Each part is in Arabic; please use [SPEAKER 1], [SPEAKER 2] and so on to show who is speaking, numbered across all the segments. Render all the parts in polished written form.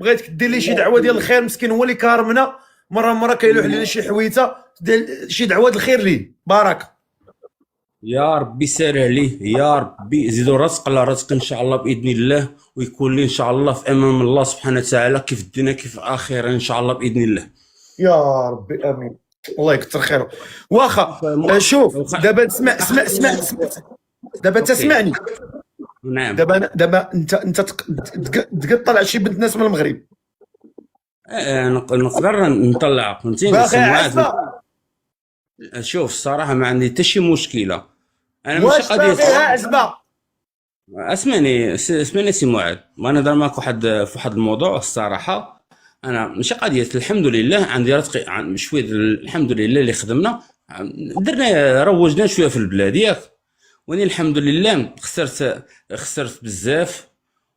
[SPEAKER 1] بغيتك دير لي شي دعوه ديال الخير، مسكين هو اللي كارمنا، مره كيلوح لنا شي حويته، دير شي دعوه ديال الخير ليه، بركه.
[SPEAKER 2] يا ربي سارع عليه، يا ربي زيدو رزق على رزق ان شاء الله باذن الله، ويكون لي ان شاء الله في امام الله سبحانه وتعالى، كيف الدنيا كيف الاخره ان شاء الله باذن الله.
[SPEAKER 1] يا ربي امين. الله يكثر خيره. واخا شوف دابا اسمع دابا
[SPEAKER 2] اوكي.
[SPEAKER 1] تسمعني.
[SPEAKER 2] نعم.
[SPEAKER 1] دابا انت تقطع على شي بنت ناس من المغرب
[SPEAKER 2] نقدر نطلع، فهمتيني
[SPEAKER 1] باغي
[SPEAKER 2] سي معاذ.
[SPEAKER 1] عزبه،
[SPEAKER 2] شوف الصراحه ما عندي حتى شي مشكله، انا ماشي
[SPEAKER 1] واش
[SPEAKER 2] قضيه.
[SPEAKER 1] باغيها عزبه؟
[SPEAKER 2] اسمعني سي معاذ، ما نهضر معك في واحد الموضوع الصراحه. انا ماشي قضيه، الحمد لله عندي رزقي شويه، الحمد لله اللي خدمنا، درنا روجنا شويه في البلاد ياك، واني الحمد لله خسرت بزاف،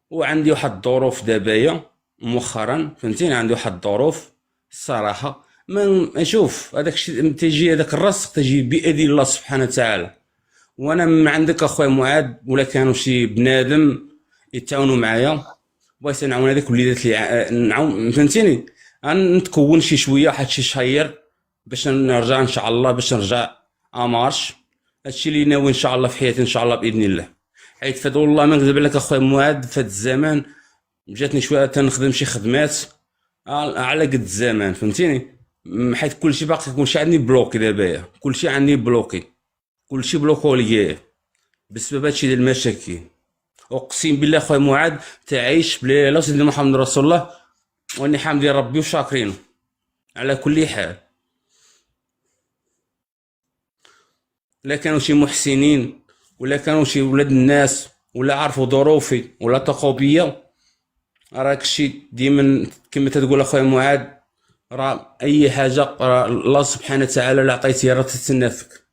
[SPEAKER 2] وعندي واحد الظروف دابايا مؤخرا، فهمتيني، عندي واحد الظروف الصراحه. ما نشوف هذاك الشيء تيجي، هذاك الرزق تجي بيد الله سبحانه وتعالى. وانا من عندك اخويا معاذ، ولا كانوا شي بنادم يتعاونوا معايا، بغيت نعاون هذيك الوليدات اللي نعاون، فهمتيني، نتكون شي شويه واحد شي شهير باش نرجع ان شاء الله، باش نرجع امارش. هادشي اللي ناوي ان شاء الله في حياتي ان شاء الله باذن الله. حيت فهاد والله ما نكذب عليك اخويا معاذ، فهاد الزمان جاتني شويه تنخدم شي خدمات على قد الزمان، فهمتيني، حيت كلشي باقي كلشي عندي بلوكي دابا، كلشي عندي بلوكي، كلشي بلوكو ليا بسبب هادشي ديال المشاكل. اقسم بالله خويا معاذ تعيش بلا لا سيدنا محمد رسول الله، واني حامدين ربي وشاكرينه على كل حال. لا كانوا شي محسنين، ولا كانوا شي ولاد الناس، ولا عرفوا ظروفي، ولا تقوا بيا، راك الشيء ديما كما تقول اخويا معاذ، راه اي حاجه راه الله سبحانه وتعالى لا عطيتي راه تتسنافك.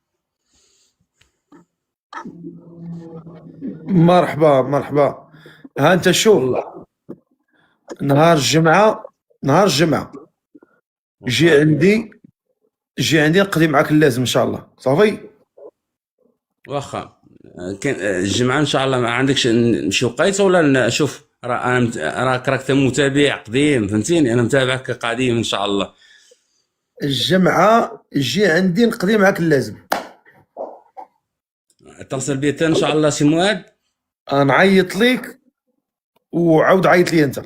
[SPEAKER 1] مرحبا. ها انت شوف،
[SPEAKER 2] والله
[SPEAKER 1] نهار الجمعه جي
[SPEAKER 2] واخا.
[SPEAKER 1] عندي، نقضي معاك اللازم ان شاء الله، صافي.
[SPEAKER 2] واخا كان الجمعه ان شاء الله ما عندكش نمشي وقيته، ولا شوف راه انا راك متابع قديم، فهمتيني، انا متابعك قديم ان شاء الله.
[SPEAKER 1] الجمعه جي عندي نقضي معاك اللازم.
[SPEAKER 2] اتصل بي ان شاء الله سي معاذ.
[SPEAKER 1] نعيط ليك وعاود عيط لي انت.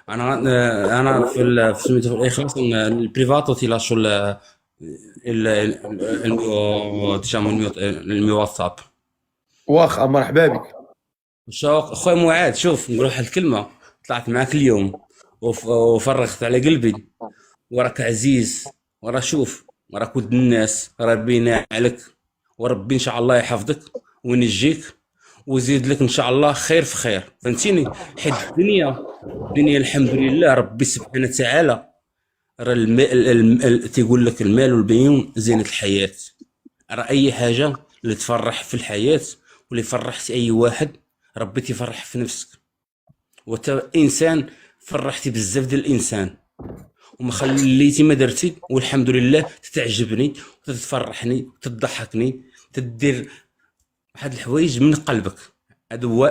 [SPEAKER 2] انا في سميتو في الاخلاص البريفاتو تيلاشو المي واتساب.
[SPEAKER 1] واخا مرحبا بك.
[SPEAKER 2] شوف اخويا معاذ، شوف نقول واحد الكلمه، طلعت معاك اليوم وفرغت على قلبي، وراك عزيز، ورا شوف وراك ود الناس، ربينا عليك، وربي ان شاء الله يحفظك وينجيك، ويزيد لك ان شاء الله خير في خير، فهمتيني. حيت الدنيا الحمد لله ربي سبحانه وتعالى، راه تيقول لك المال والبنون زينة الحياة. راه اي حاجة اللي تفرح في الحياة، واللي فرحت اي واحد، ربي تيفرح في نفسك، وانت انسان فرحتي بزاف ديال الانسان، وما خليتي ما درتي، والحمد لله تتعجبني وتتفرحني وتضحكني، تدير واحد الحوايج من قلبك. هادو